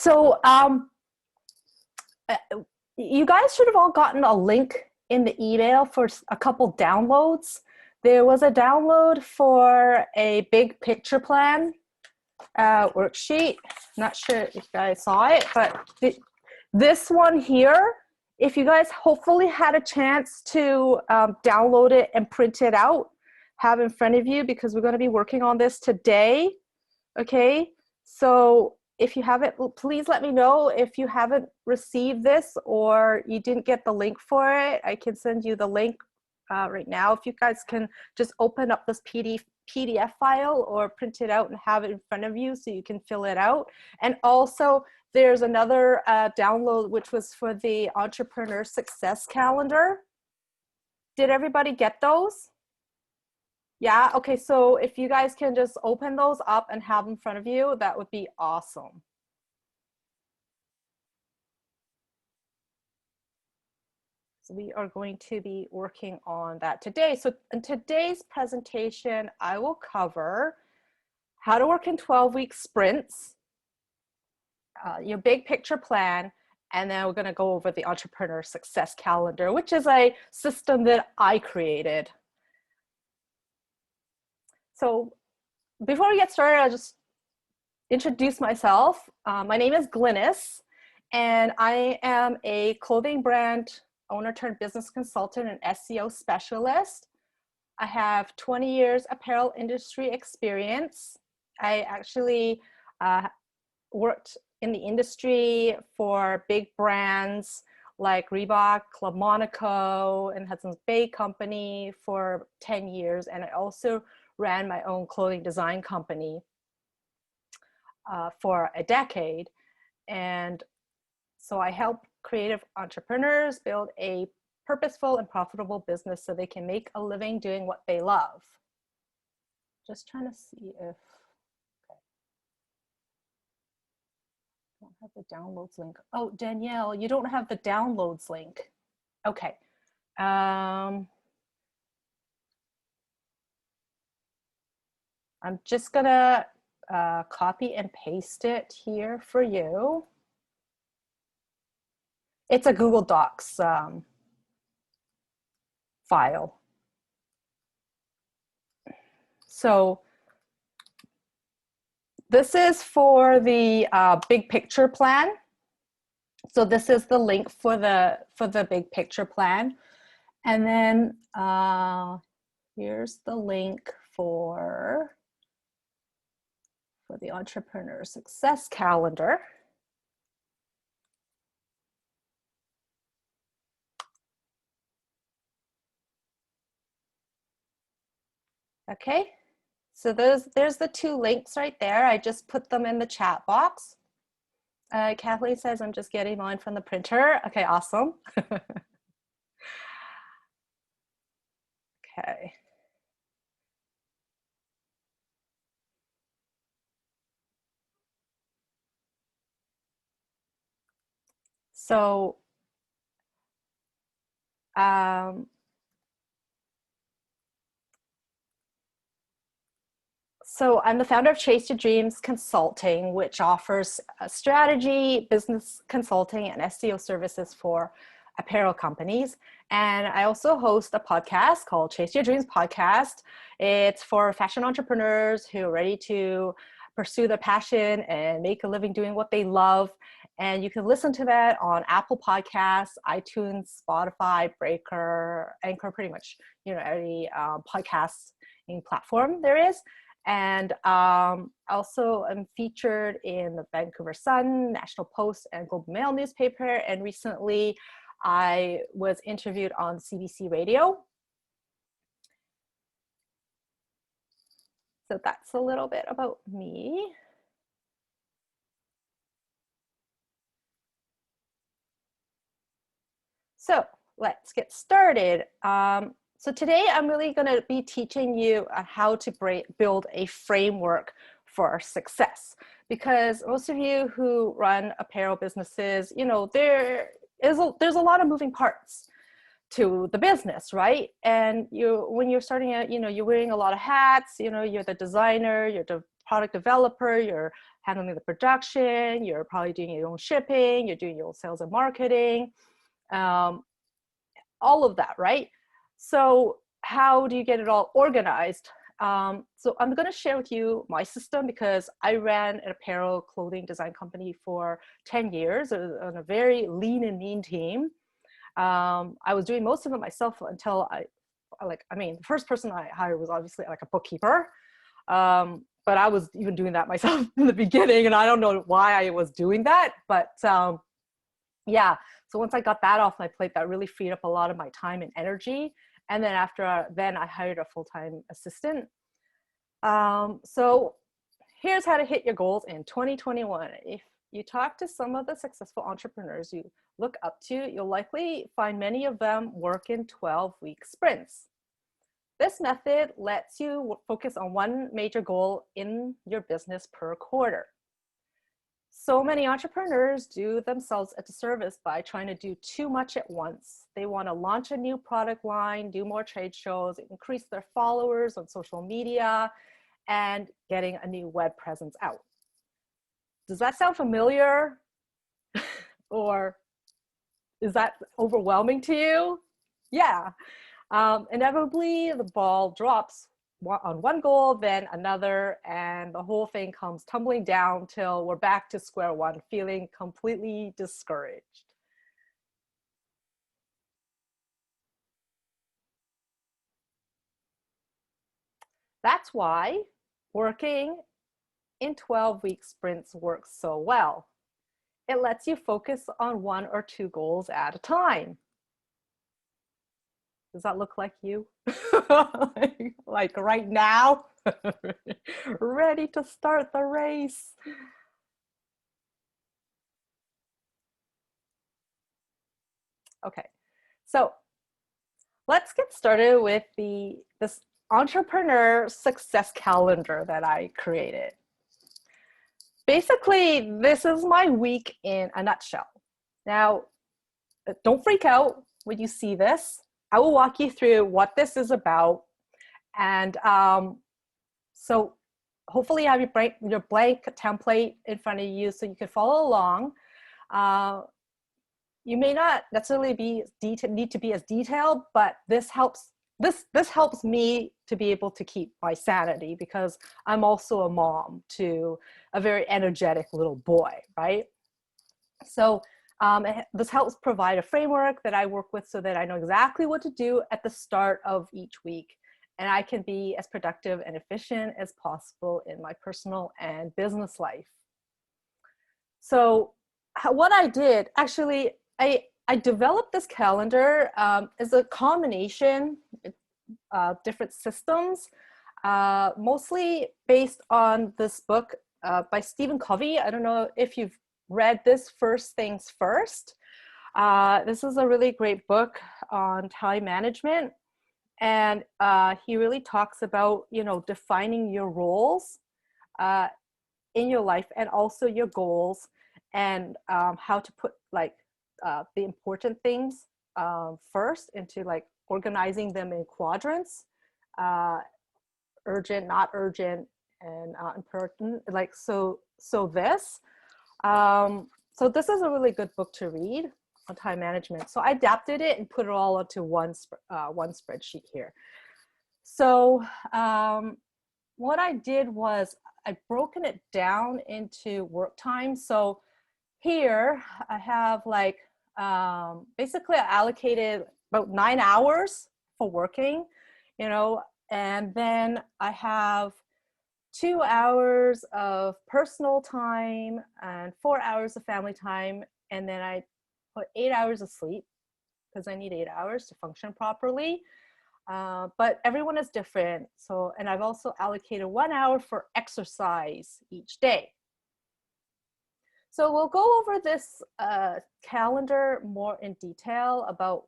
So uh, you guys should have all gotten a link in the email for a couple downloads. There was a download for a big picture plan worksheet. Not sure if you guys saw it, but this one here, if you guys hopefully had a chance to download it and print it out, have in front of you, because we're going to be working on this today. Okay, so if you haven't, please let me know if you haven't received this or you didn't get the link for it. I can send you the link right now. If you guys can just open up this PDF file or print it out and have it in front of you so you can fill it out. And also there's another download which was for the Entrepreneur Success Calendar. Did everybody get those? Yeah, okay, so if you guys can just open those up and have them in front of you, that would be awesome. So we are going to be working on that today. So in today's presentation, I will cover how to work in 12-week sprints, your big picture plan, and then we're gonna go over the Entrepreneur Success Calendar, which is a system that I created. So before we get started, I'll just introduce myself. My name is Glynis, and I am a clothing brand owner turned business consultant and SEO specialist. I have 20 years apparel industry experience. I actually worked in the industry for big brands like Reebok, Club Monaco, and Hudson's Bay Company for 10 years. And I also ran my own clothing design company for a decade. And so I help creative entrepreneurs build a purposeful and profitable business so they can make a living doing what they love. Just trying to see if, okay. I don't have the downloads link. Oh, Danielle, you don't have the downloads link. Okay. I'm just gonna copy and paste it here for you. It's a Google Docs file. So this is for the big picture plan. So this is the link for the big picture plan. And then here's the link for the Entrepreneur Success Calendar. Okay, so there's the two links right there. I just put them in the chat box. Kathleen says, I'm just getting mine from the printer. Okay, awesome. Okay. So, so I'm the founder of Chase Your Dreams Consulting, which offers strategy, business consulting, and SEO services for apparel companies. And I also host a podcast called Chase Your Dreams Podcast. It's for fashion entrepreneurs who are ready to pursue their passion and make a living doing what they love. And you can listen to that on Apple Podcasts, iTunes, Spotify, Breaker, Anchor, pretty much, every podcasting platform there is. And also I'm featured in the Vancouver Sun, National Post, and Globe and Mail newspaper. And recently I was interviewed on CBC Radio. So that's a little bit about me. So let's get started. So today I'm really going to be teaching you how to build a framework for success, because most of you who run apparel businesses, there's a lot of moving parts to the business, right? And when you're starting out, you're wearing a lot of hats. You're the designer, you're the product developer, you're handling the production, you're probably doing your own shipping, you're doing your own sales and marketing, all of that, right? So how do you get it all organized? So I'm going to share with you my system because I ran an apparel clothing design company for 10 years on a very lean and mean team. I was doing most of it myself until the first person I hired was obviously like a bookkeeper. But I was even doing that myself in the beginning, and I don't know why I was doing that, but yeah. So once I got that off my plate, that really freed up a lot of my time and energy. And then after then I hired a full-time assistant. So here's how to hit your goals in 2021. If you talk to some of the successful entrepreneurs you look up to, you'll likely find many of them work in 12-week sprints. This method lets you focus on one major goal in your business per quarter. So many entrepreneurs do themselves a disservice by trying to do too much at once. They want to launch a new product line, do more trade shows, increase their followers on social media, and getting a new web presence out. Does that sound familiar? Or is that overwhelming to you? Yeah. Inevitably, the ball drops on one goal, then another, and the whole thing comes tumbling down till we're back to square one, feeling completely discouraged. That's why working in 12-week sprints works so well. It lets you focus on one or two goals at a time. Does that look like you? like right now? Ready to start the race. Okay, so let's get started with this entrepreneur success calendar that I created. Basically, this is my week in a nutshell. Now, don't freak out when you see this. I will walk you through what this is about. And so hopefully you have your blank template in front of you so you can follow along. You may not necessarily need to be as detailed, but this helps me to be able to keep my sanity because I'm also a mom to a very energetic little boy, right? So this helps provide a framework that I work with so that I know exactly what to do at the start of each week. And I can be as productive and efficient as possible in my personal and business life. So what I did, actually, I developed this calendar as a combination of different systems, mostly based on this book by Stephen Covey. I don't know if you've read this, First Things First. This is a really great book on time management. And he really talks about, defining your roles in your life and also your goals and how to put the important things first into organizing them in quadrants, urgent, not urgent, and important. So this this is a really good book to read on time management. So I adapted it and put it all into one spreadsheet here. So what I did was I've broken it down into work time. So here I have basically I allocated about 9 hours for working, and then I have 2 hours of personal time and 4 hours of family time. And then I put 8 hours of sleep because I need 8 hours to function properly. But everyone is different. So, and I've also allocated 1 hour for exercise each day. So we'll go over this calendar more in detail about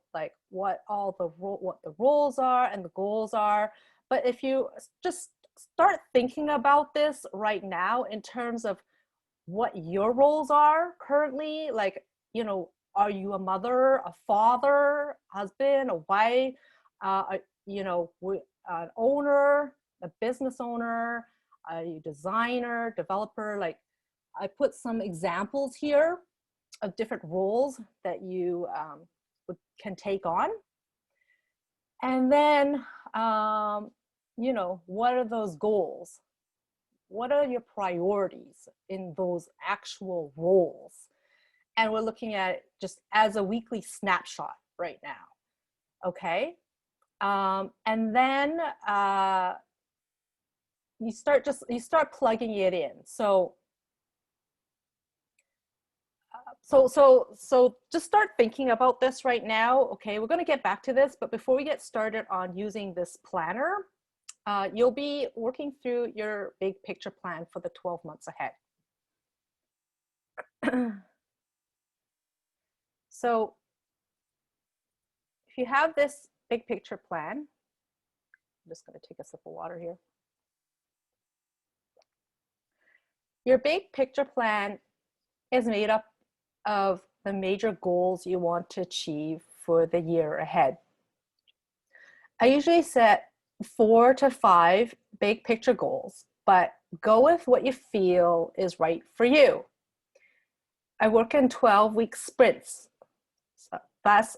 what the roles are and the goals are. But if you just start thinking about this right now in terms of what your roles are currently, are you a mother, a father, husband, a wife, an owner, a business owner, are you designer, developer, I put some examples here of different roles that you can take on. And then, you know, what are those goals? What are your priorities in those actual roles? And we're looking at it just as a weekly snapshot right now, okay? And then you start plugging it in. So just start thinking about this right now. Okay, we're going to get back to this, but before we get started on using this planner, you'll be working through your big picture plan for the 12 months ahead. So if you have this big picture plan, I'm just going to take a sip of water here. Your big picture plan is made up of the major goals you want to achieve for the year ahead. I usually set 4 to 5 big picture goals, but go with what you feel is right for you. I work in 12-week sprints. So that's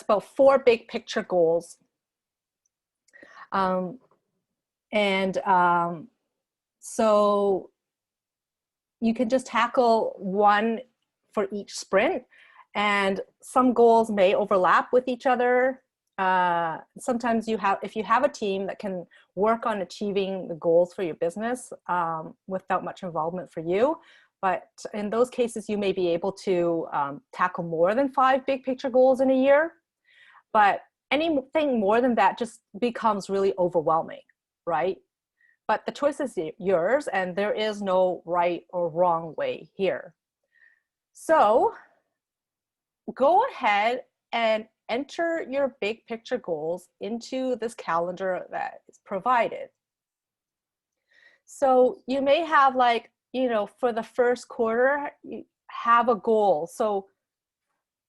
about 4 big picture goals. So you can just tackle one for each sprint, and some goals may overlap with each other. Sometimes if you have a team that can work on achieving the goals for your business without much involvement for you, but in those cases you may be able to tackle more than 5 big picture goals in a year. But anything more than that just becomes really overwhelming, right? But the choice is yours, and there is no right or wrong way here. So go ahead and enter your big picture goals into this calendar that is provided. So you may have, like, you know, for the first quarter, you have a goal. So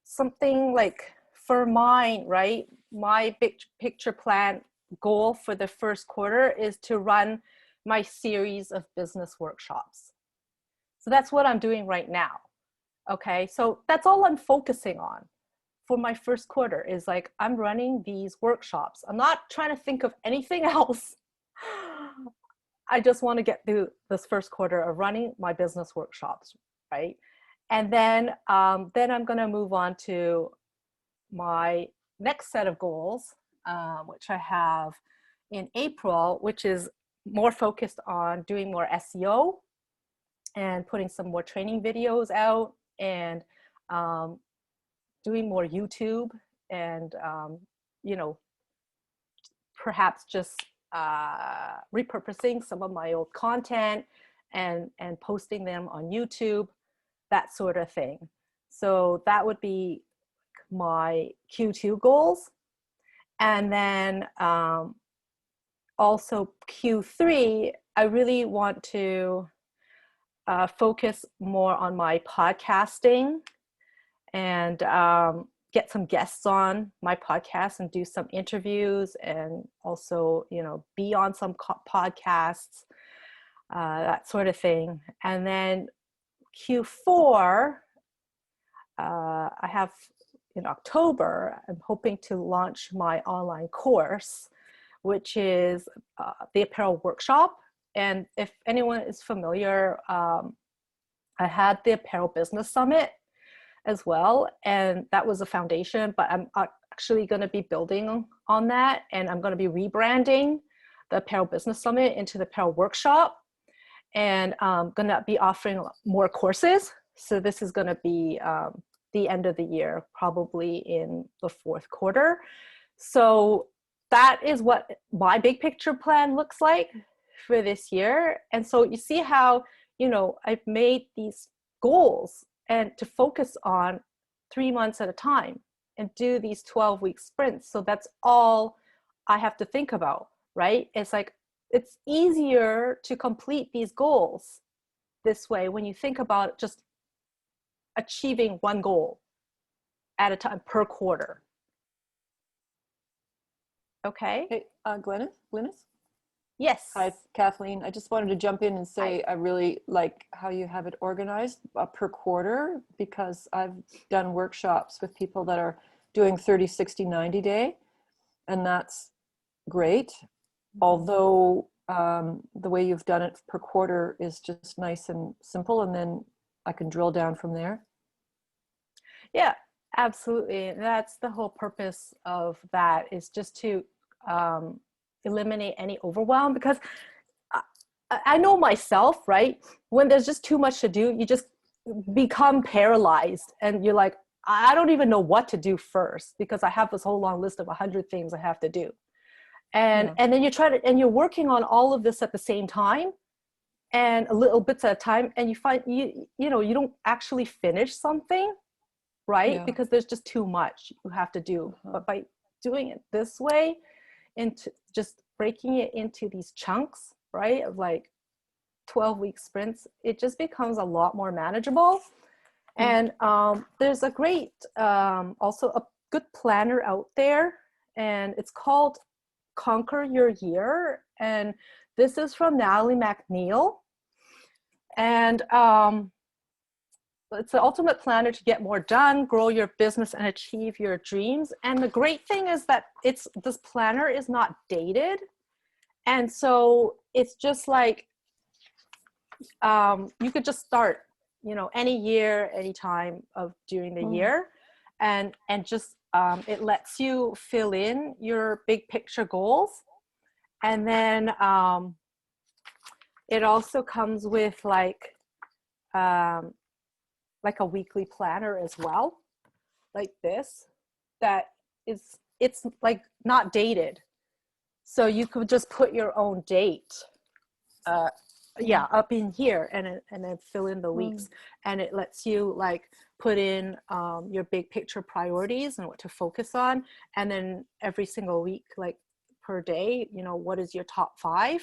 something like for mine, right? My big picture plan goal for the first quarter is to run my series of business workshops. So that's what I'm doing right now. Okay, so that's all I'm focusing on for my first quarter, is like, I'm running these workshops. I'm not trying to think of anything else. I just want to get through this first quarter of running my business workshops, right? And then I'm going to move on to my next set of goals, which I have in April, which is more focused on doing more SEO and putting some more training videos out, and doing more YouTube, and you know, perhaps just repurposing some of my old content and posting them on YouTube, that sort of thing. So that would be my Q2 goals. And then also Q3, I really want to focus more on my podcasting and get some guests on my podcast and do some interviews, and also, you know, be on some podcasts, that sort of thing. And then Q4, I have in October, I'm hoping to launch my online course, which is the apparel workshop. And if anyone is familiar, I had the Apparel Business Summit as well, and that was a foundation, but I'm actually going to be building on that, and I'm going to be rebranding the Apparel Business Summit into the Apparel Workshop, and I'm going to be offering more courses. So this is going to be the end of the year, probably in the 4th quarter. So that is what my big picture plan looks like for this year. And so you see how, you know, I've made these goals and to focus on 3 months at a time and do these 12-week sprints. So that's all I have to think about, right? It's like, it's easier to complete these goals this way when you think about just achieving one goal at a time per quarter. Okay. Hey, Glynis? Hi, Yes. Kathleen. I just wanted to jump in and Hi. say I really like how you have it organized per quarter, because I've done workshops with people that are doing 30, 60, 90 day, and that's great. Mhm. Although the way you've done it per quarter is just nice and simple, and then I can drill down from there. Yeah, absolutely. That's the whole purpose of that, is just to um, eliminate any overwhelm, because I, I know myself, right? When there's just too much to do, you just become paralyzed and you're like, I don't even know what to do first because I have this whole long list of 100 things I have to do. And Yeah. and then you try to, and you're working on all of this at the same time and a little bits at a time, and you find you know you don't actually finish something, right? Yeah. Because there's just too much you have to do. Uh-huh. But by doing it this way, into just breaking it into these chunks, right, of like 12-week sprints, it just becomes a lot more manageable. Mm. And there's a great, also a good planner out there, and it's called Conquer Your Year. And this is from Natalie McNeil. And it's the ultimate planner to get more done, grow your business, and achieve your dreams. And the great thing is that this planner is not dated. And so it's just like, you could just start, any year, any time of during the Mm. year, and just it lets you fill in your big picture goals, and then it also comes with um, like a weekly planner as well, like this, that it's like not dated, so you could just put your own date, uh, Mm. yeah, up in here, and then fill in the Mm. weeks, and it lets you like put in your big picture priorities and what to focus on, and then every single week, like per day, what is your top five,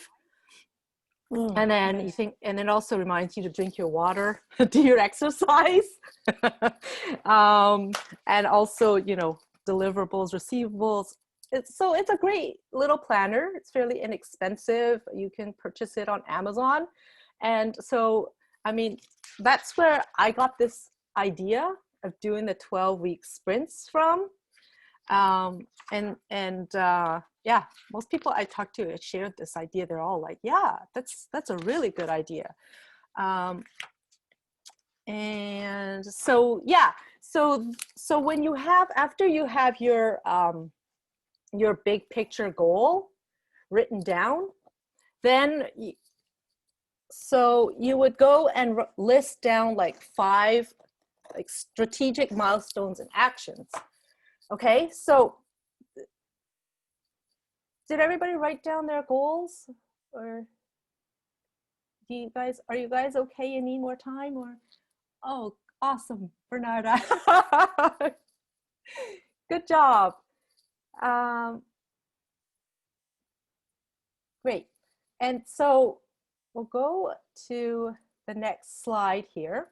Mm. and then you Nice. think, and it also reminds you to drink your water, do your exercise, um, and also deliverables, receivables. It's a great little planner. It's fairly inexpensive. You can purchase it on Amazon. And so, I mean, that's where I got this idea of doing the 12-week sprints from. And yeah, most people I talked to shared this idea. They're all like, yeah, that's a really good idea. um, and so yeah, so when you have, after you have your big picture goal written down, then so you would go and list down like 5 like strategic milestones and actions. Okay, so did everybody write down their goals, or are you guys okay? You need more time, or oh, awesome, Bernarda. Good job. um, Great. And so we'll go to the next slide here.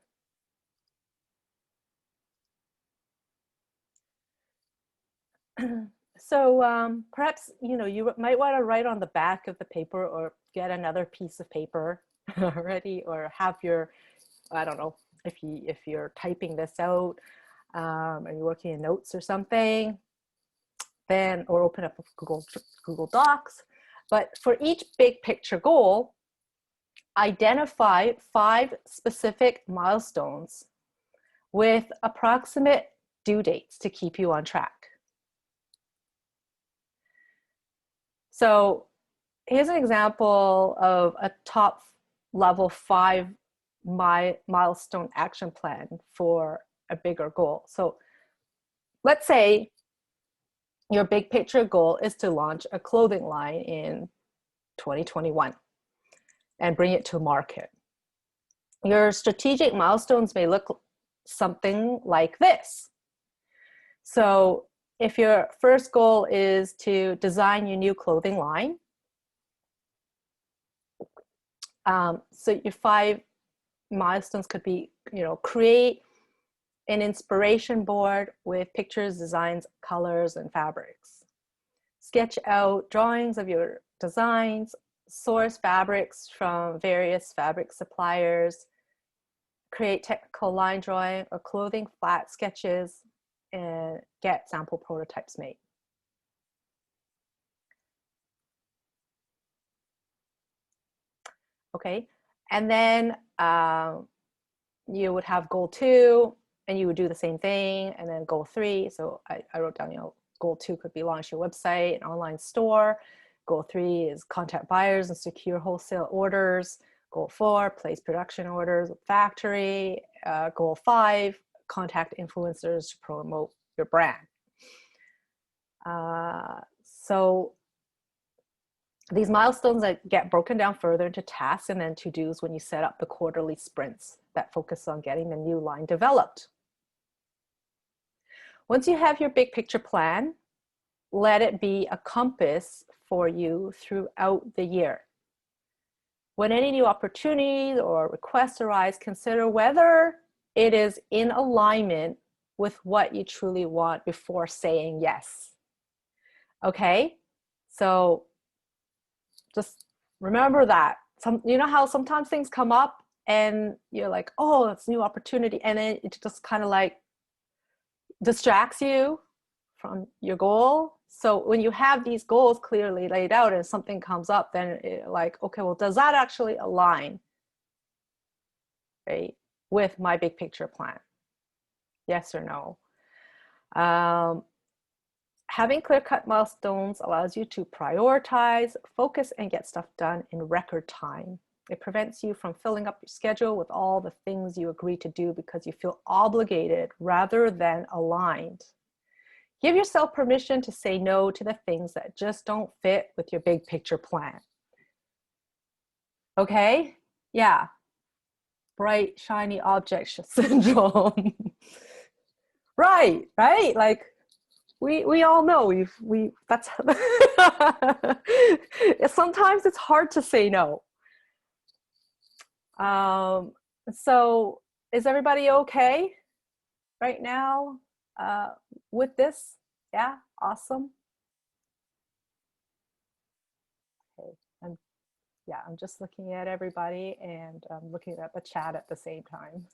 So perhaps you might want to write on the back of the paper, or get another piece of paper ready, or have your, I don't know, if you're typing this out, and you're working in notes or something, then, or open up Google Docs. But for each big picture goal, identify 5 specific milestones with approximate due dates to keep you on track. So here's an example of a top level 5 milestone action plan for a bigger goal. So let's say your big picture goal is to launch a clothing line in 2021 and bring it to market. Your strategic milestones may look something like this. So if your first goal is to design your new clothing line, so your 5 milestones could be, create an inspiration board with pictures, designs, colors, and fabrics. Sketch out drawings of your designs. source fabrics from various fabric suppliers, create technical line drawing or clothing flat sketches, and get sample prototypes made. Okay, and then you would have goal 2, and you would do the same thing, and then goal 3. So I wrote down, goal 2 could be launch your website, an online store. Goal 3 is contact buyers and secure wholesale orders. Goal 4, place production orders with factory. Goal 5, contact influencers to promote your brand. So these milestones that get broken down further into tasks and then to-dos when you set up the quarterly sprints that focus on getting the new line developed. Once you have your big picture plan, let it be a compass for you throughout the year. When any new opportunities or requests arise, consider whether it is in alignment with what you truly want before saying yes. Okay, so just remember that. You know how sometimes things come up and you're like, oh, that's a new opportunity, and then it just kind of like distracts you from your goal. So when you have these goals clearly laid out and something comes up, then like, okay, well, does that actually align, right, with my big picture plan? Yes or no? Having clear-cut milestones allows you to prioritize, focus, and get stuff done in record time. It prevents you from filling up your schedule with all the things you agree to do because you feel obligated rather than aligned. Give yourself permission to say no to the things that just don't fit with your big picture plan. Okay? Yeah. Bright, shiny object syndrome. Right? Like, we all know that's sometimes it's hard to say no. So is everybody okay right now with this? Yeah, awesome. Okay, I'm just looking at everybody, and I'm looking at the chat at the same time.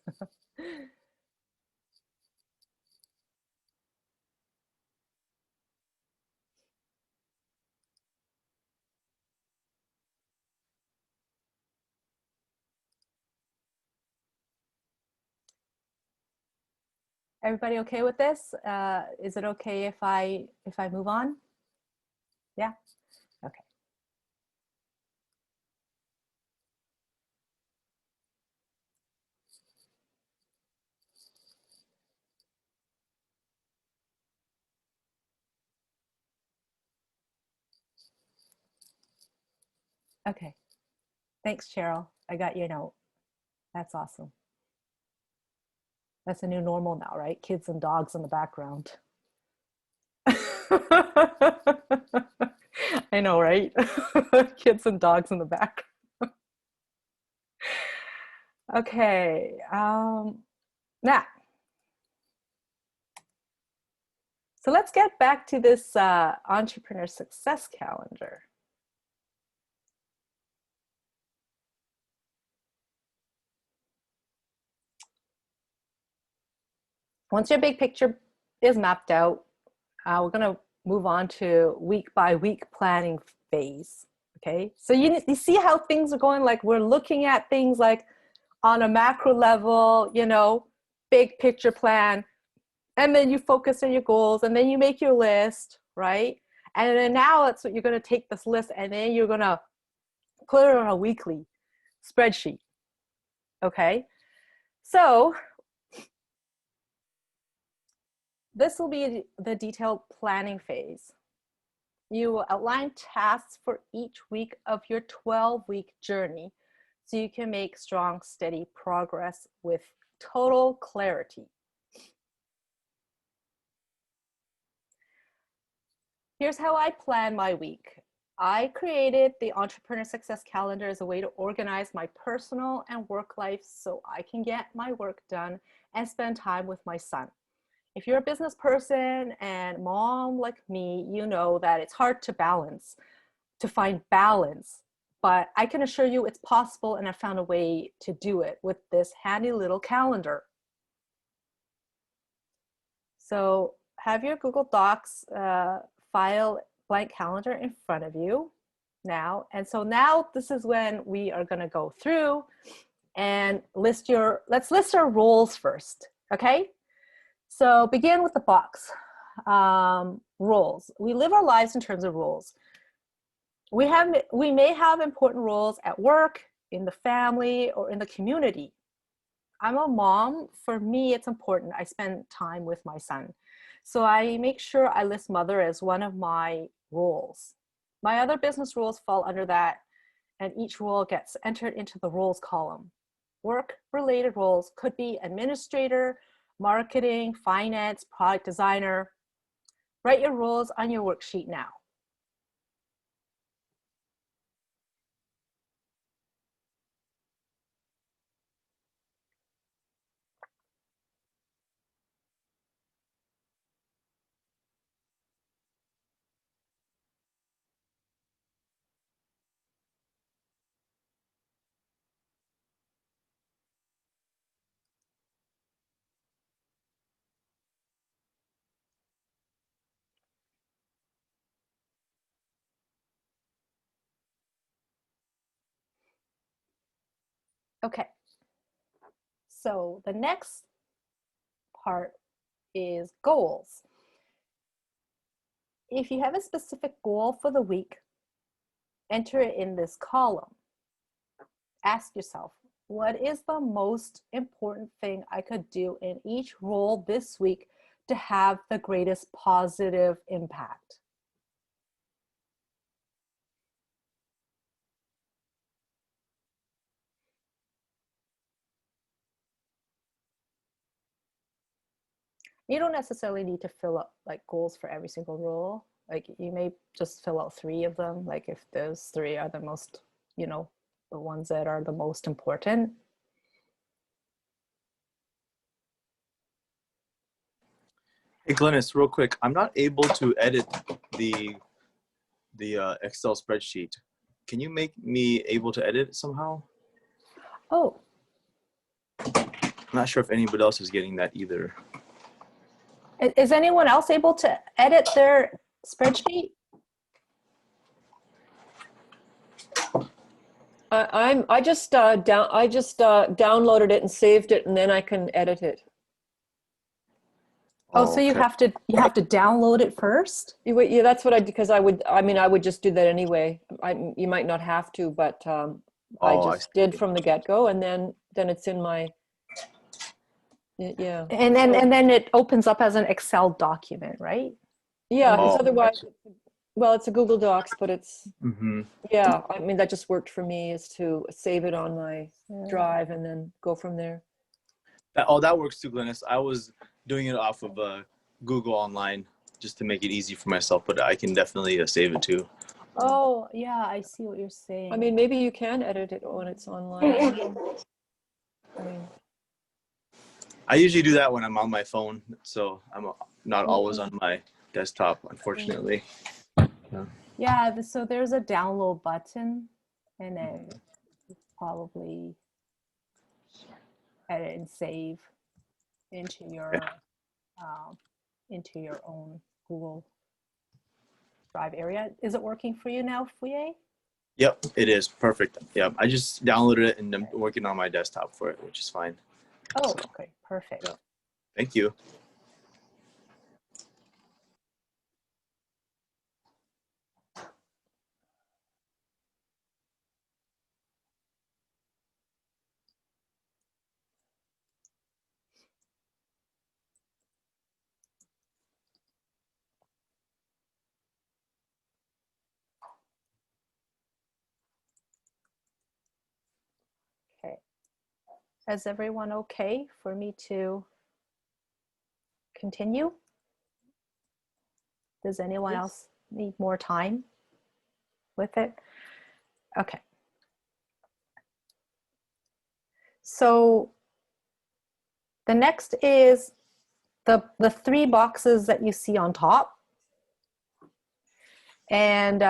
Everybody okay with this? Is it okay if I move on? Yeah. Okay. Okay. Thanks, Cheryl. I got your note. That's awesome. That's a new normal now, right? Kids and dogs in the background. I know, right? Kids and dogs in the background. Okay. Now, so let's get back to this entrepreneur success calendar. Once your big picture is mapped out, we're going to move on to week by week planning phase. Okay, so you see how things are going. Like, we're looking at things like on a macro level, big picture plan, and then you focus on your goals, and then you make your list, right? And then now that's what you're going to take this list, and then you're going to put it on a weekly spreadsheet. Okay, so this will be the detailed planning phase. You will outline tasks for each week of your 12-week journey so you can make strong, steady progress with total clarity. Here's how I plan my week. I created the Entrepreneur Success Calendar as a way to organize my personal and work life so I can get my work done and spend time with my son. If you're a business person and mom like me, you know that it's hard to find balance but I can assure you it's possible, and I found a way to do it with this handy little calendar. So have your Google Docs file blank calendar in front of you now. And so now this is when we are going to go through and let's list our roles first, okay? So begin with the box. Roles. We live our lives in terms of roles. We may have important roles at work, in the family, or in the community. I'm a mom. For me, it's important I spend time with my son. So I make sure I list mother as one of my roles. My other business roles fall under that, and each role gets entered into the roles column. Work-related roles could be administrator, marketing, finance, product designer. Write your roles on your worksheet now. Okay, so the next part is goals. If you have a specific goal for the week, enter it in this column. Ask yourself, what is the most important thing I could do in each role this week to have the greatest positive impact? You don't necessarily need to fill up like goals for every single role. Like you may just fill out 3 of them. Like if those 3 are the most, the ones that are the most important. Hey Glennis, real quick, I'm not able to edit the Excel spreadsheet. Can you make me able to edit it somehow? Oh, I'm not sure if anybody else is getting that either. is anyone else able to edit their spreadsheet? I just downloaded it and saved it, and then I can edit it. Oh, so you okay. have to download it first? Yeah, that's what I, because I would just do that anyway. You might not have to, but I just did from the get-go, and then it's in my, yeah. And then it opens up as an Excel document, right? Yeah, because Oh, otherwise, well, it's a Google Docs, but it's, Mm-hmm. yeah, I mean, that just worked for me, is to save it on my drive and then go from there. That works too, Glennis. I was doing it off of Google Online just to make it easy for myself, but I can definitely save it too. Oh, yeah, I see what you're saying. I mean, maybe you can edit it when it's online. I mean, I usually do that when I'm on my phone, so I'm not always on my desktop, unfortunately. Yeah, so there's a download button, and then probably edit and save into your own Google Drive area. Is it working for you now, Fouye? Yep, it is perfect. Yep, I just downloaded it and I'm working on my desktop for it, which is fine. Oh, okay, perfect. Yeah. Thank you. Okay. Is everyone okay for me to continue? Does anyone else need more time with it? Okay. So the next is the 3 boxes that you see on top. And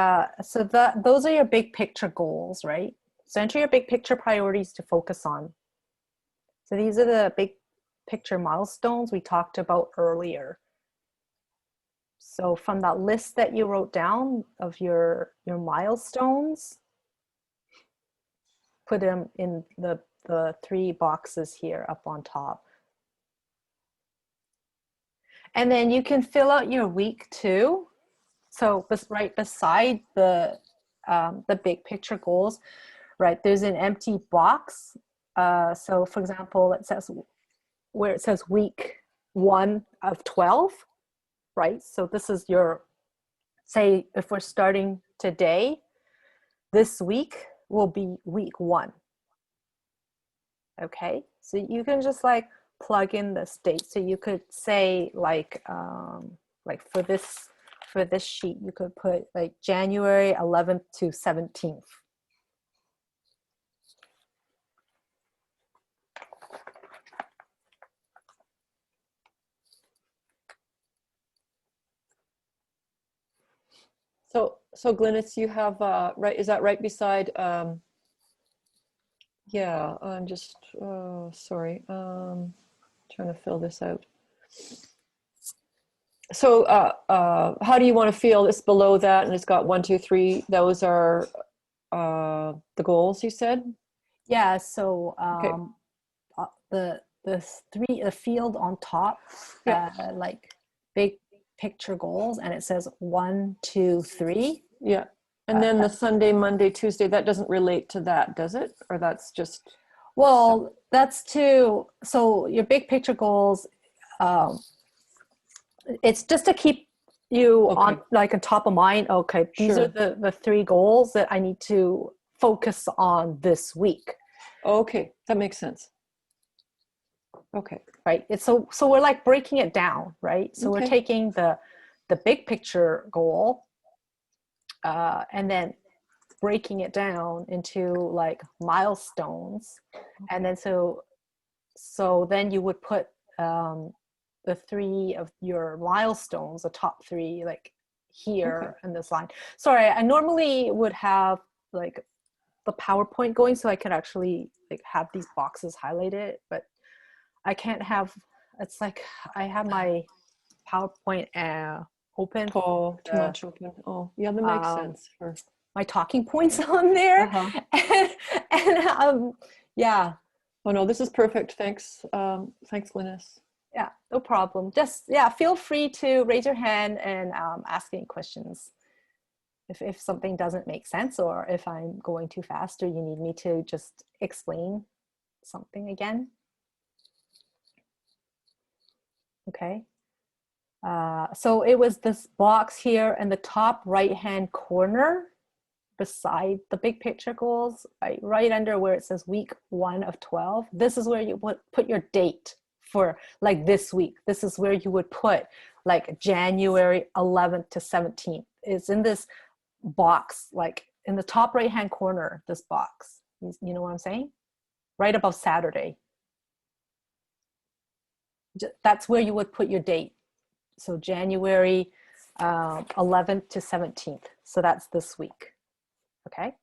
so those are your big picture goals, right? So enter your big picture priorities to focus on. So these are the big picture milestones we talked about earlier. So from that list that you wrote down of your milestones, put them in the 3 boxes here up on top. And then you can fill out your week too. So right beside the big picture goals, right, there's an empty box. So for example, it says where it says week 1 of 12, right? So this is your, say if we're starting today, this week will be week 1. Okay, so you can just like plug in this date. So you could say like for this sheet, you could put like January 11th to 17th. So Glynis, you have, right, is that right beside, yeah, I'm just, sorry, trying to fill this out. So how do you want to feel? It's below that and it's got 1, 2, 3. Those are the goals you said? Yeah, so Okay. the field on top, Yeah. like big picture goals, and it says 1, 2, 3. Yeah. And then the Sunday, Monday, Tuesday, that doesn't relate to that, does it? Or that's just... Well, that's so your big picture goals, it's just to keep you on like on top of mind. Okay, these are the 3 goals that I need to focus on this week. Okay, that makes sense. Okay. Right. It's so we're like breaking it down, right? So we're taking the big picture goal and then breaking it down into like milestones. And then so then you would put the 3 of your milestones, the top 3, like here in this line. Sorry, I normally would have like the PowerPoint going so I could actually like have these boxes highlighted, but I can't have, it's like I have my PowerPoint open. Oh, too much open. Oh, yeah, that makes sense. For my talking points on there. And yeah. Oh no, this is perfect. Thanks. Thanks, Glynis. Yeah, no problem. Just, yeah, feel free to raise your hand and ask any questions. If something doesn't make sense or if I'm going too fast or you need me to just explain something again. Okay. So it was this box here in the top right-hand corner beside the big picture goals, right under where it says week 1 of 12. This is where you would put your date for like this week. This is where you would put like January 11th to 17th. It's in this box, like in the top right-hand corner, this box. You know what I'm saying? Right above Saturday. That's where you would put your date. So January 11th to 17th. So that's this week. Okay.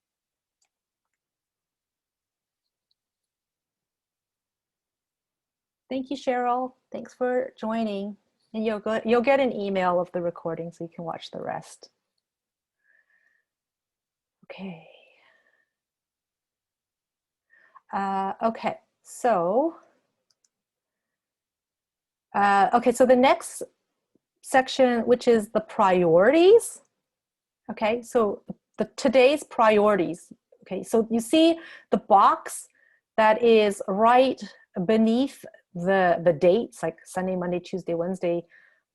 Thank you, Cheryl. Thanks for joining. And you'll get an email of the recording so you can watch the rest. Okay. Okay, so so the next section, which is the priorities. Okay, so today's priorities. Okay, so you see the box that is right beneath the dates, like Sunday, Monday, Tuesday, Wednesday,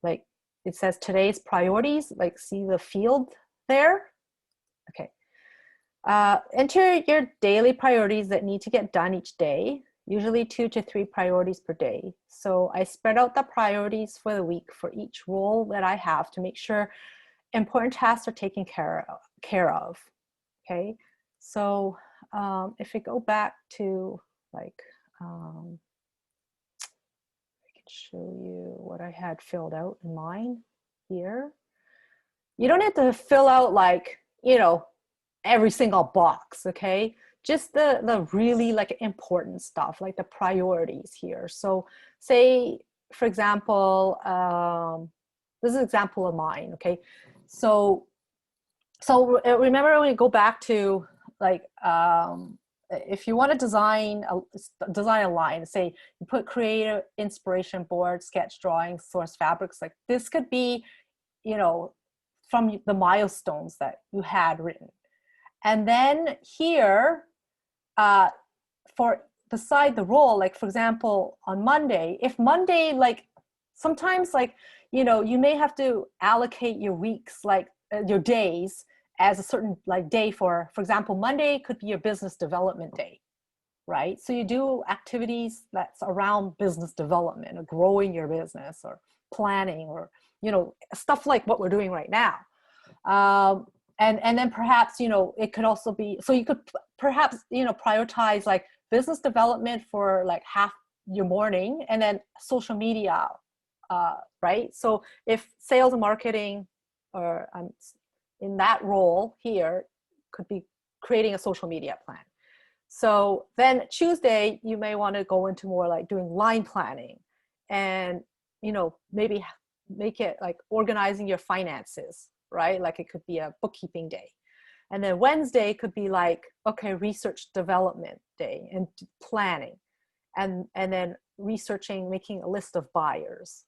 like it says today's priorities, like see the field there? Okay. Enter your daily priorities that need to get done each day, usually 2 to 3 priorities per day. So I spread out the priorities for the week for each role that I have to make sure important tasks are taken care of. Okay, so if we go back to like, I can show you what I had filled out in mine here. You don't have to fill out like, every single box, okay? Just the really like important stuff, like the priorities here. So say, for example, this is an example of mine, okay? So remember when we go back to like, if you want to design a line, say you put creative inspiration board, sketch drawings, source fabrics, like this could be, from the milestones that you had written. And then here, for beside the role, like for example, on Monday, if Monday, like sometimes like, you may have to allocate your weeks, like your days as a certain like day for example, Monday could be your business development day, right? So you do activities that's around business development or growing your business or planning or, stuff like what we're doing right now. And then perhaps, it could also be, so you could perhaps, prioritize like business development for like half your morning and then social media, right? So if sales and marketing or in that role here could be creating a social media plan. So then Tuesday, you may want to go into more like doing line planning and, maybe make it like organizing your finances, right? Like it could be a bookkeeping day. And then Wednesday could be like, okay, research development day and planning. And then researching, making a list of buyers.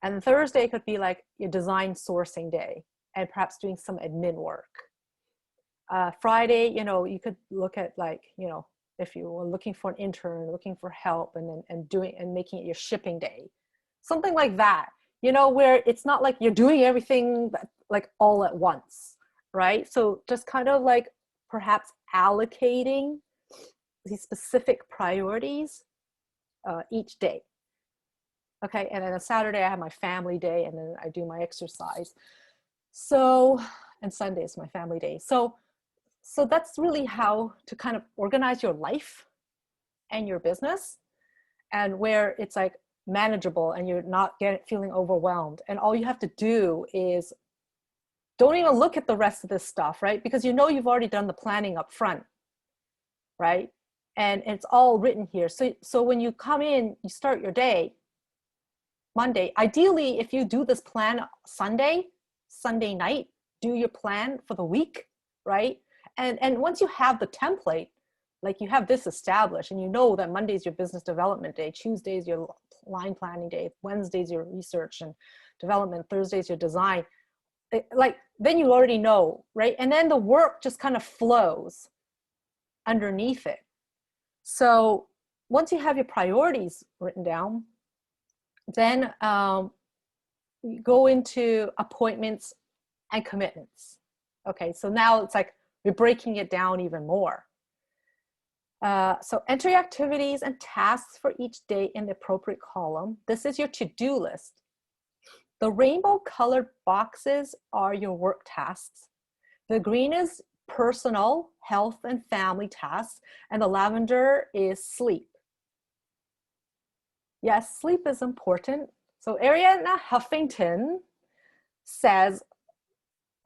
And Thursday could be like your design sourcing day and perhaps doing some admin work. Friday, you could look at like, if you were looking for an intern, looking for help and making it your shipping day. Something like that, where it's not like you're doing everything like all at once, right? So just kind of like perhaps allocating these specific priorities each day. Okay, and then a Saturday I have my family day and then I do my exercise. So, and Sunday is my family day. So that's really how to kind of organize your life and your business, and where it's like manageable and you're not feeling overwhelmed. And all you have to do is don't even look at the rest of this stuff, right? Because you've already done the planning up front, right? And it's all written here. So when you come in, you start your day, Monday. Ideally, if you do this plan Sunday night, do your plan for the week, right? And once you have the template, like you have this established and you know that Monday is your business development day, Tuesday is your line planning day, Wednesday is your research and development, Thursday is your design, then you already know, right? And then the work just kind of flows underneath it. So once you have your priorities written down, then you go into appointments and commitments. Okay, so now it's like we're breaking it down even more. So enter your activities and tasks for each day in the appropriate column. This is your to-do list. The rainbow colored boxes are your work tasks. The green is personal, health, and family tasks, and the lavender is sleep. Yes, sleep is important. So Arianna Huffington says,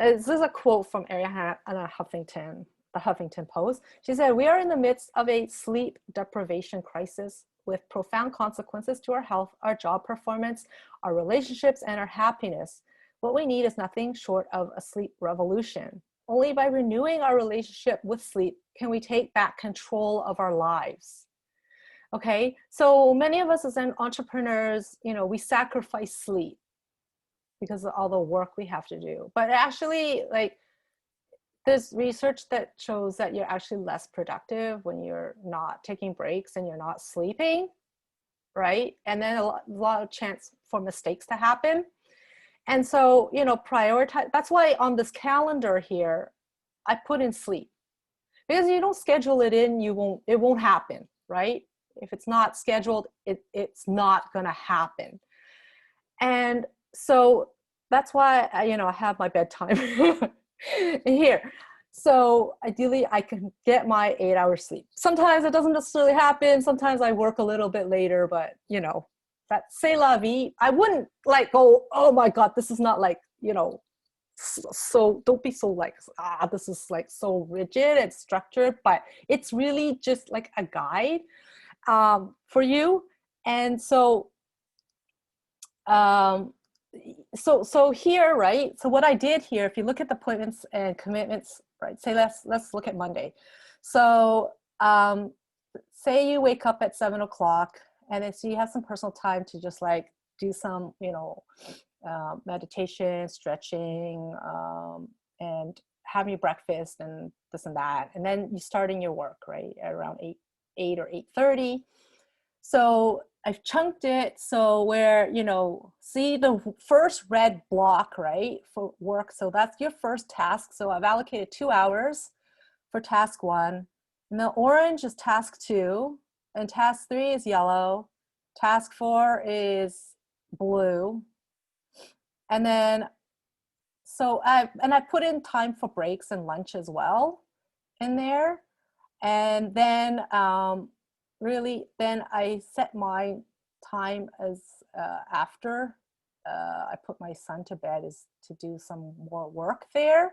this is a quote from Arianna Huffington, the Huffington Post. She said, "We are in the midst of a sleep deprivation crisis with profound consequences to our health, our job performance, our relationships, and our happiness. What we need is nothing short of a sleep revolution. Only by renewing our relationship with sleep can we take back control of our lives." Okay, so many of us as entrepreneurs, we sacrifice sleep because of all the work we have to do. But actually, like, there's research that shows that you're actually less productive when you're not taking breaks and you're not sleeping, right? And then a lot of chance for mistakes to happen. And so, prioritize. That's why on this calendar here, I put in sleep. Because you don't schedule it in, it won't happen, right? If it's not scheduled, it's not gonna happen. And so that's why I have my bedtime here. So ideally I can get my 8 hours sleep. Sometimes it doesn't necessarily happen. Sometimes I work a little bit later, but that's c'est la vie. I wouldn't like go, oh my God, this is not like, so don't be so like, this is like so rigid and structured, but it's really just like a guide for you. And so so here, right, so what I did here, if you look at the appointments and commitments, right, say let's look at Monday. So say you wake up at 7 o'clock, and then so you have some personal time to just like do some, you know, meditation, stretching, and having your breakfast and this and that, and then you starting your work right at around 8 or 8:30. So I've chunked it so where, you know, see the first red block, right, for work. So that's your first task. So I've allocated 2 hours for task 1. And the orange is task 2. And task 3 is yellow. Task 4 is blue. And then, so I put in time for breaks and lunch as well in there. And then really, then I set my time as after I put my son to bed is to do some more work there.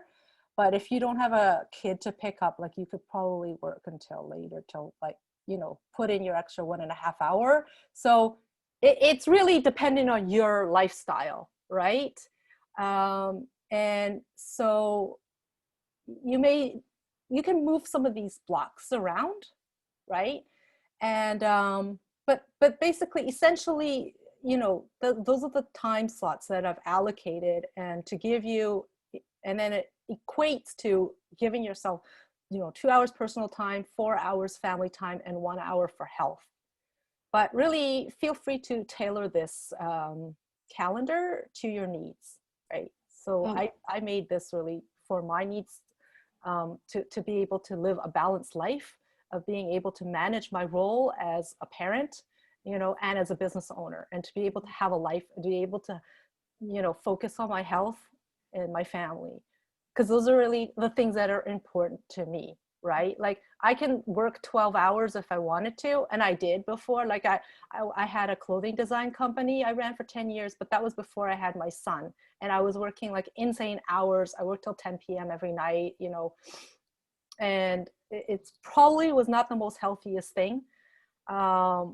But if you don't have a kid to pick up, like you could probably work until later, till like, you know, put in your extra 1.5 hour. So it's really dependent on your lifestyle, right? And so you can move some of these blocks around, right? And but basically, essentially, you know, those are the time slots that I've allocated, and to give you, and then it equates to giving yourself, you know, 2 hours personal time, 4 hours family time, and 1 hour for health. But really, feel free to tailor this calendar to your needs, right? So I made this really for my needs, to be able to live a balanced life, of being able to manage my role as a parent, you know, and as a business owner, and to be able to have a life, and to be able to, you know, focus on my health and my family, because those are really the things that are important to me, right? Like I can work 12 hours if I wanted to, and I did before. Like I had a clothing design company I ran for 10 years, but that was before I had my son, and I was working like insane hours. I worked till 10 p.m. every night, you know, and it's probably was not the most healthiest thing. But,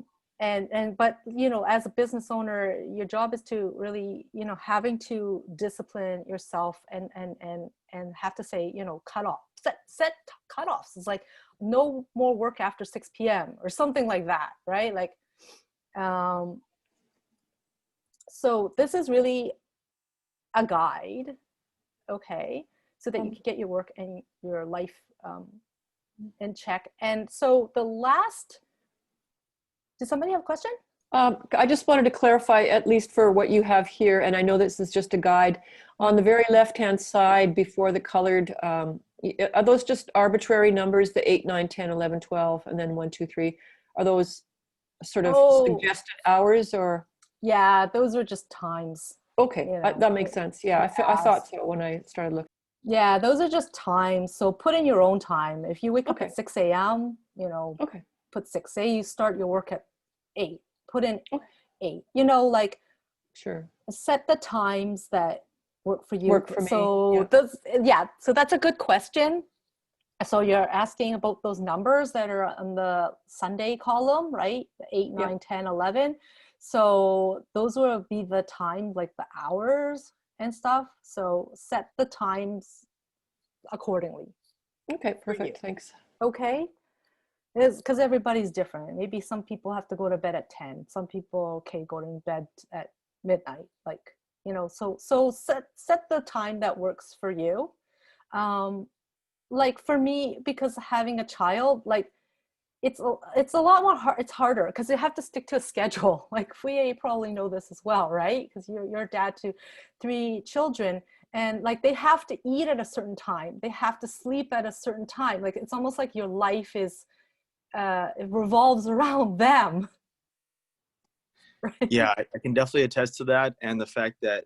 you know, as a business owner, your job is to really, you know, having to discipline yourself and have to say, you know, set cutoffs. It's like no more work after 6 p.m. or something like that, right? Like, so this is really a guide, okay, so that you can get your work and your life in check. And so the last, does somebody have a question? I just wanted to clarify, at least for what you have here, and I know this is just a guide, on the very left-hand side before the colored, are those just arbitrary numbers, the 8, 9, 10, 11, 12, and then 1, 2, 3? Are those sort of suggested hours, or? Yeah, those are just times. Okay, You know, that makes sense. Yeah, I thought so when I started looking. Yeah, those are just times. So put in your own time. If you wake up Okay. at 6 a.m., you know, Okay. put 6. Say you start your work at 8. Put in 8. You know, like, sure, set the times that work for you. Work for me. So so that's a good question. So you're asking about those numbers that are on the Sunday column, right? 8, 9, 10, 11. So those will be the time, like the hours and stuff. So set the times accordingly. Okay, perfect. Thanks. Okay. Because everybody's different. Maybe some people have to go to bed at 10. Some people, okay, go to bed at midnight. Like, you know, so set the time that works for you. Like for me, because having a child, like it's a lot more hard. It's harder because you have to stick to a schedule. Like you probably know this as well, right? Because you're a dad to 3 children, and like they have to eat at a certain time. They have to sleep at a certain time. Like it's almost like your life is it revolves around them. Right? Yeah, I can definitely attest to that, and the fact that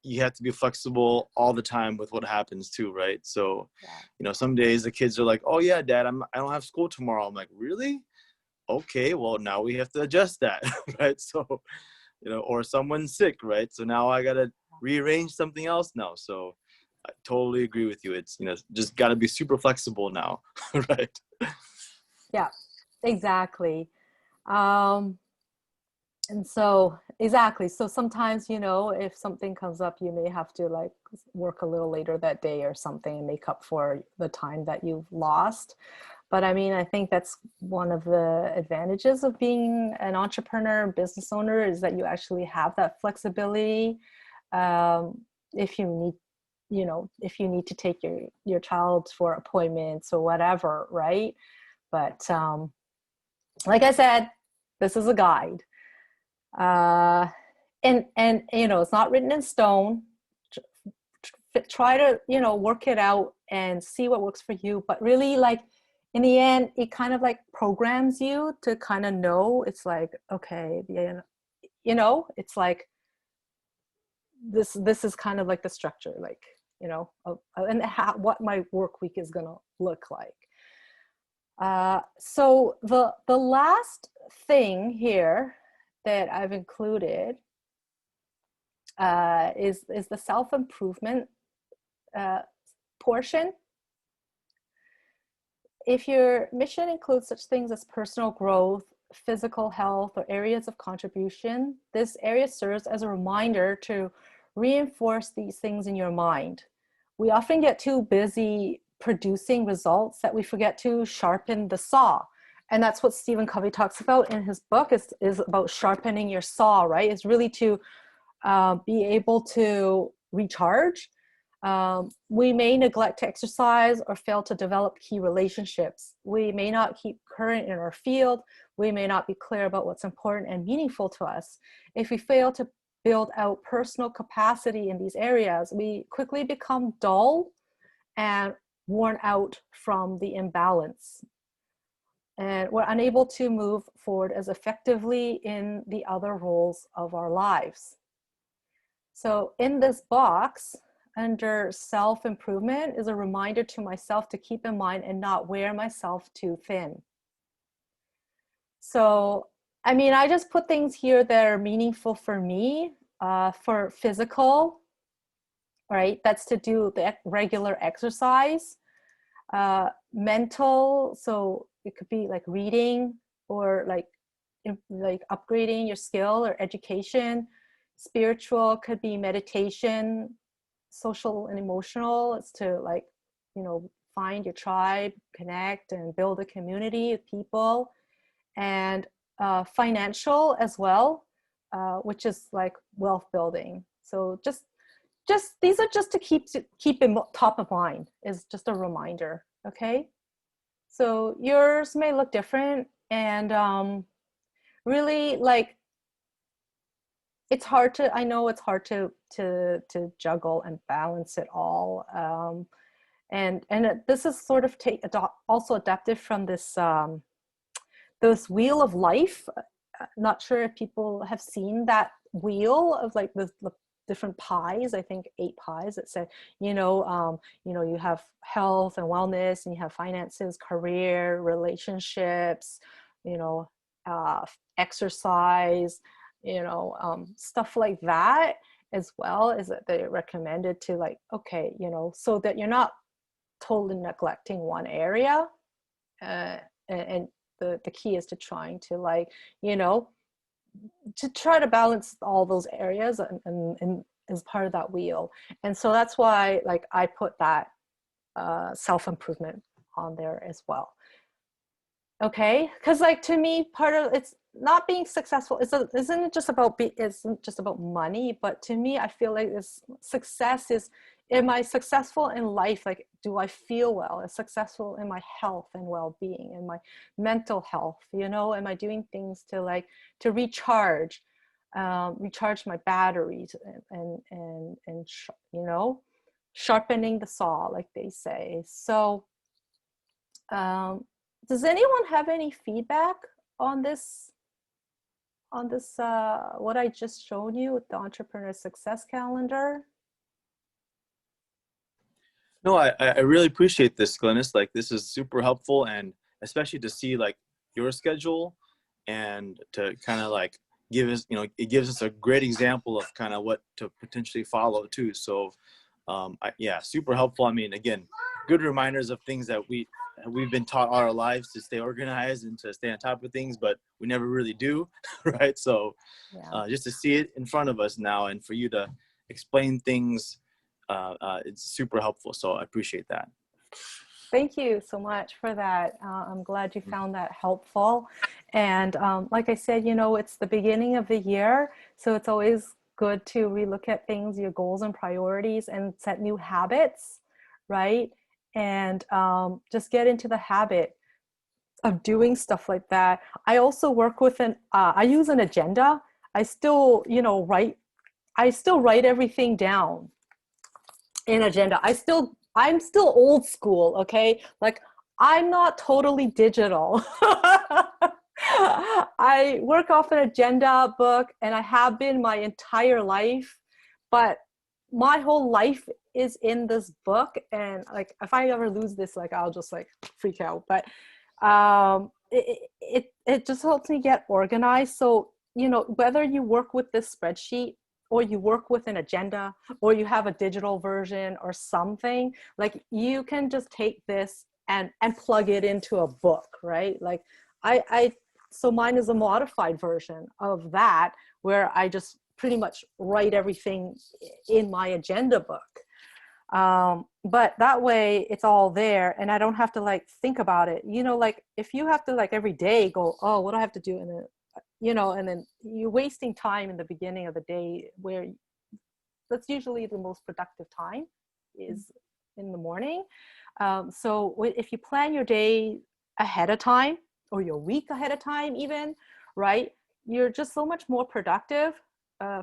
you have to be flexible all the time with what happens too, right? So, you know, some days the kids are like, "Oh yeah, Dad, I don't have school tomorrow." I'm like, "Really? Okay, well now we have to adjust that," right? So, you know, or someone's sick, right? So now I gotta rearrange something else now. So, I totally agree with you. It's, just got to be super flexible now, right? Yeah, exactly. Um, and so, exactly. So sometimes, if something comes up, you may have to like work a little later that day or something and make up for the time that you've lost. But I mean, I think that's one of the advantages of being an entrepreneur, business owner, is that you actually have that flexibility. Um, if you need, if you need to take your child for appointments or whatever, right? But like I said, this is a guide, and it's not written in stone. Try to work it out and see what works for you. But really, like in the end, it kind of like programs you to kind of know. It's like, okay, it's like this is kind of like the structure, like and what my work week is gonna look like. So the last thing here that I've included is the self-improvement portion. If your mission includes such things as personal growth, physical health, or areas of contribution, this area serves as a reminder to reinforce these things in your mind. We often get too busy producing results that we forget to sharpen the saw. And that's what Stephen Covey talks about in his book, is about sharpening your saw, right? It's really to be able to recharge. We may neglect to exercise or fail to develop key relationships. We may not keep current in our field. We may not be clear about what's important and meaningful to us. If we fail to build out personal capacity in these areas, we quickly become dull and worn out from the imbalance. And we're unable to move forward as effectively in the other roles of our lives. So in this box, under self-improvement, is a reminder to myself to keep in mind and not wear myself too thin. So, I mean, I just put things here that are meaningful for me, for physical, right? That's to do the regular exercise. Mental, so it could be like reading or like upgrading your skill or education. Spiritual could be meditation. Social and emotional, it's to like find your tribe, connect and build a community of people. And financial as well, which is like wealth building. So just these are just to keep in top of mind, is just a reminder. Okay, so yours may look different, and really, like, I know it's hard to juggle and balance it all. And this is sort of also adapted from this wheel of life. Not sure if people have seen that wheel of like the different pies. I think 8 pies that said, you have health and wellness, and you have finances, career, relationships, exercise, stuff like that, as well, is that they recommended to, like, okay, so that you're not totally neglecting one area. And the key is to trying to, like, to try to balance all those areas and as part of that wheel. And so that's why, like, I put that self-improvement on there as well. Okay, because, like, to me, part of it's not being successful isn't just about money, but to me, I feel like success is, am I successful in life? Like, do I feel well? Am successful in my health and well-being, and my mental health? Am I doing things to, like, to recharge my batteries, and sharpening the saw, like they say. So does anyone have any feedback on this what I just showed you with the Entrepreneur Success Calendar? No, I really appreciate this, Glennis. Like, this is super helpful, and especially to see, like, your schedule, and to kind of, like, give us, it gives us a great example of kind of what to potentially follow too. So Yeah, super helpful. I mean, again, good reminders of things that we've been taught all our lives to stay organized and to stay on top of things, but we never really do, right? So just to see it in front of us now and for you to explain things, it's super helpful. So I appreciate that. Thank you so much for that. I'm glad you found that helpful. And like I said, you know, it's the beginning of the year, so it's always good to relook at things, your goals and priorities, and set new habits, right? And just get into the habit of doing stuff like that. I also work with I use an agenda. I still, you know, I still write everything down in agenda. I'm still old school, okay? Like, I'm not totally digital. I work off an agenda book, and I have been my entire life, but my whole life is in this book. And like, if I ever lose this, like, I'll just like freak out. But it just helps me get organized. So, you know, whether you work with this spreadsheet or you work with an agenda or you have a digital version or something, like, you can just take this and plug it into a book, right? Like so mine is a modified version of that, where I just pretty much write everything in my agenda book. But that way it's all there and I don't have to like think about it. You know, like if you have to like every day go, oh, what do I have to do? And then, you know, and then you're wasting time in the beginning of the day, where that's usually the most productive time is in the morning. So if you plan your day ahead of time, or your week ahead of time even, right, you're just so much more productive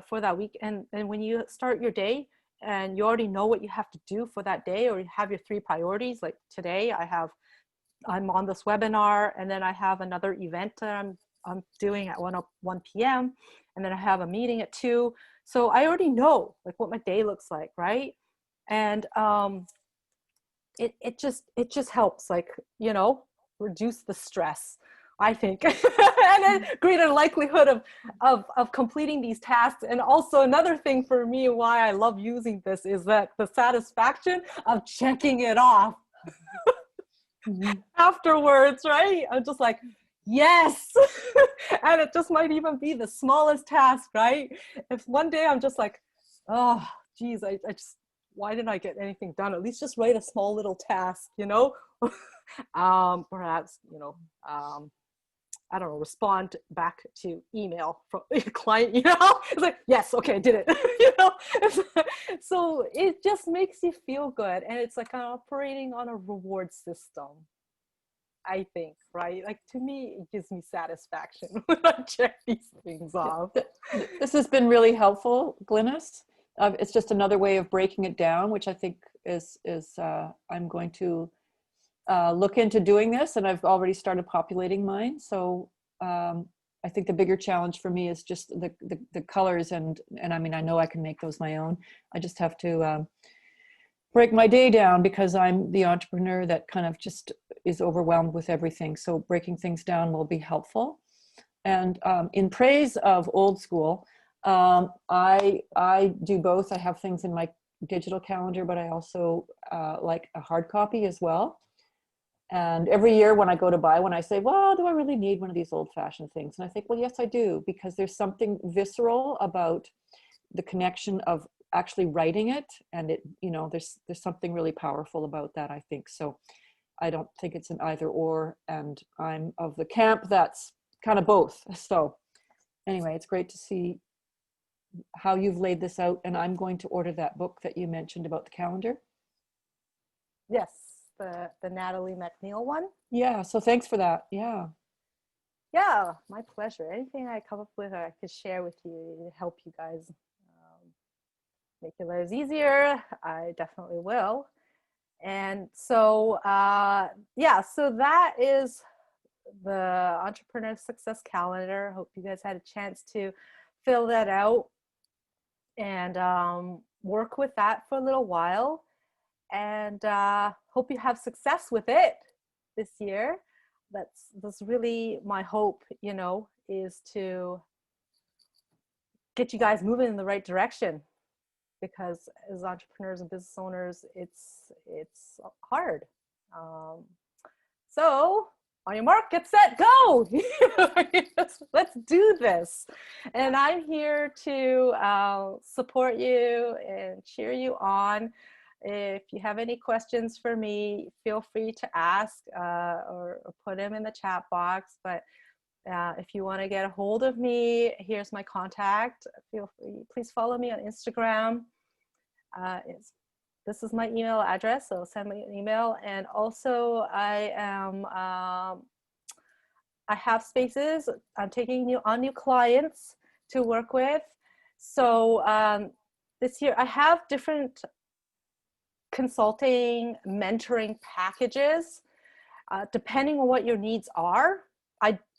for that week. And when you start your day and you already know what you have to do for that day, or you have your 3 priorities, like today I'm on this webinar, and then I have another event that I'm doing at 1 p.m. and then I have a meeting at 2. So I already know like what my day looks like, right? And it just helps, like, you know, reduce the stress, I think, and then greater likelihood of completing these tasks. And also another thing for me why I love using this is that the satisfaction of checking it off afterwards, right? I'm just like, yes. And it just might even be the smallest task, right? If one day I'm just like, oh geez, I just, why didn't I get anything done? At least just write a small little task, you know. Perhaps, you know, I don't know, respond back to email from a client, you know. It's like, yes, okay, I did it. You know. So it just makes you feel good, and it's like operating on a reward system, I think, right? Like, to me, it gives me satisfaction when I check these things off. This has been really helpful, Glynis. It's just another way of breaking it down, which I think is I'm going to look into doing this, and I've already started populating mine. So I think the bigger challenge for me is just the colors, and I mean, I know I can make those my own. I just have to break my day down, because I'm the entrepreneur that kind of just is overwhelmed with everything. So breaking things down will be helpful. And in praise of old school, I do both. I have things in my digital calendar, but I also like a hard copy as well. And every year when I go to buy one, I say, well, do I really need one of these old-fashioned things? And I think, well, yes, I do, because there's something visceral about the connection of actually writing it. And it, you know, there's something really powerful about that, I think. So I don't think it's an either or. And I'm of the camp that's kind of both. So anyway, it's great to see how you've laid this out. And I'm going to order that book that you mentioned about the calendar. Yes, the Natalie McNeil one. Yeah, so thanks for that. Yeah. Yeah, my pleasure. Anything I come up with or I could share with you to help you guys make your lives easier, I definitely will. And so, yeah, so that is the Entrepreneur Success Calendar. Hope you guys had a chance to fill that out and work with that for a little while. And hope you have success with it this year. That's really my hope, you know, is to get you guys moving in the right direction. because as entrepreneurs and business owners, it's hard. So on your mark, get set, go. Let's do this. And I'm here to support you and cheer you on. If you have any questions for me, feel free to ask or put them in the chat box. But if you want to get a hold of me, here's my contact. Feel free, please follow me on Instagram. This is my email address, so send me an email. And also I have spaces. I'm taking on new clients to work with. So this year I have different consulting, mentoring packages, depending on what your needs are.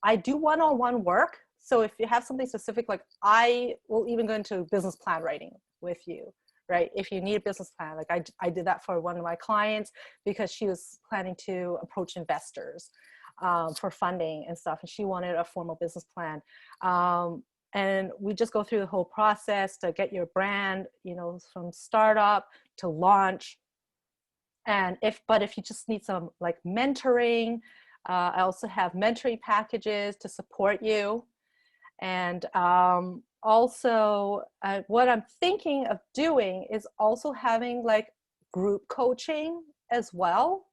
I do one-on-one work. So if you have something specific, like I will even go into business plan writing with you, right? If you need a business plan, like I did that for one of my clients because she was planning to approach investors for funding and stuff. And she wanted a formal business plan. And we just go through the whole process to get your brand, you know, from startup to launch. And if you just need some like mentoring, I also have mentoring packages to support you. And also what I'm thinking of doing is also having like group coaching as well.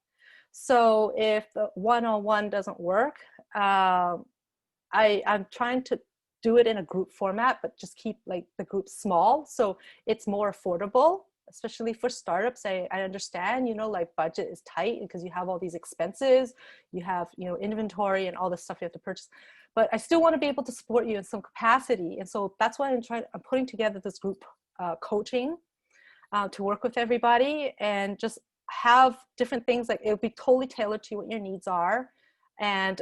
So if the one-on-one doesn't work, I'm trying to do it in a group format, but just keep like the group small so it's more affordable, especially for startups. I understand, you know, like budget is tight because you have all these expenses, you have, you know, inventory and all this stuff you have to purchase, but I still want to be able to support you in some capacity. And so that's why I'm putting together this group coaching to work with everybody and just have different things. Like it'll be totally tailored to what your needs are. And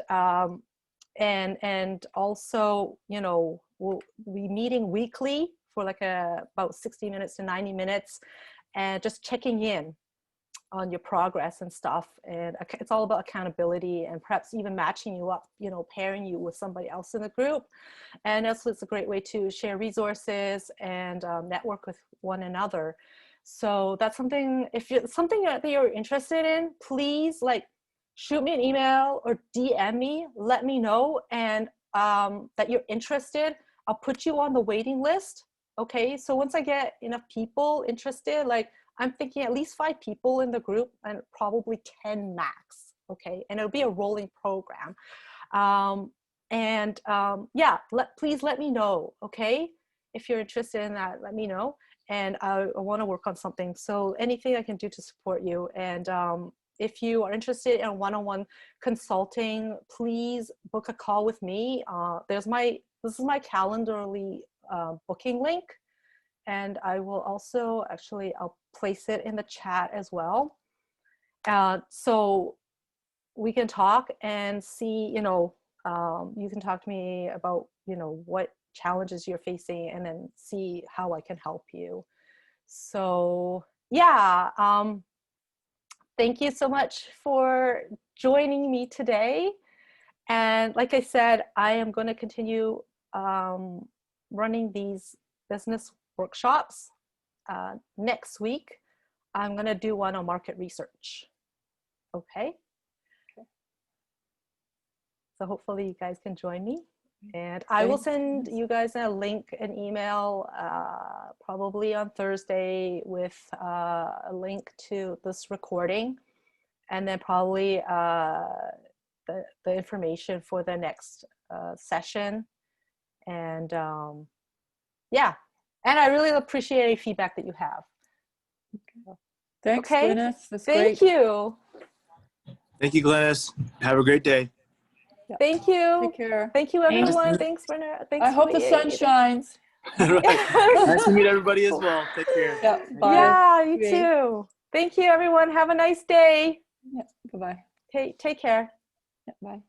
also, you know, we'll be meeting weekly for like about 60 minutes to 90 minutes and just checking in on your progress and stuff. And it's all about accountability and perhaps even matching you up, you know, pairing you with somebody else in the group. And also it's a great way to share resources and network with one another. So that's something, if it's something that you're interested in, please like shoot me an email or DM me, let me know, and that you're interested. I'll put you on the waiting list. Okay, so once I get enough people interested, like I'm thinking at least 5 people in the group and probably 10 max. Okay, and it'll be a rolling program. Yeah, please let me know. Okay, if you're interested in that, let me know. And I want to work on something. So anything I can do to support you. And if you are interested in one-on-one consulting, please book a call with me. This is my Calendarly booking link, and I will also I'll place it in the chat as well. So we can talk and see, you know, you can talk to me about, you know, what challenges you're facing and then see how I can help you. So yeah, thank you so much for joining me today. And like I said, I am going to continue running these business workshops. Next week, I'm going to do one on market research. Okay. So hopefully you guys can join me. And I will send you guys a link, an email, probably on Thursday with a link to this recording, and then probably the information for the next session. And yeah, and I really appreciate any feedback that you have. Thanks, okay? Glynis. That's Thank great. you. Thank you, Glynis. Have a great day. Yeah. Thank you. Take care. Thank you, everyone. Thanks, Bernard. Thanks. I hope the sun shines. Right. Nice to meet everybody as well. Take care. Yeah, bye. Yeah, you too. Thank you, everyone. Have a nice day. Yeah, bye-bye. Take care. Yeah, bye.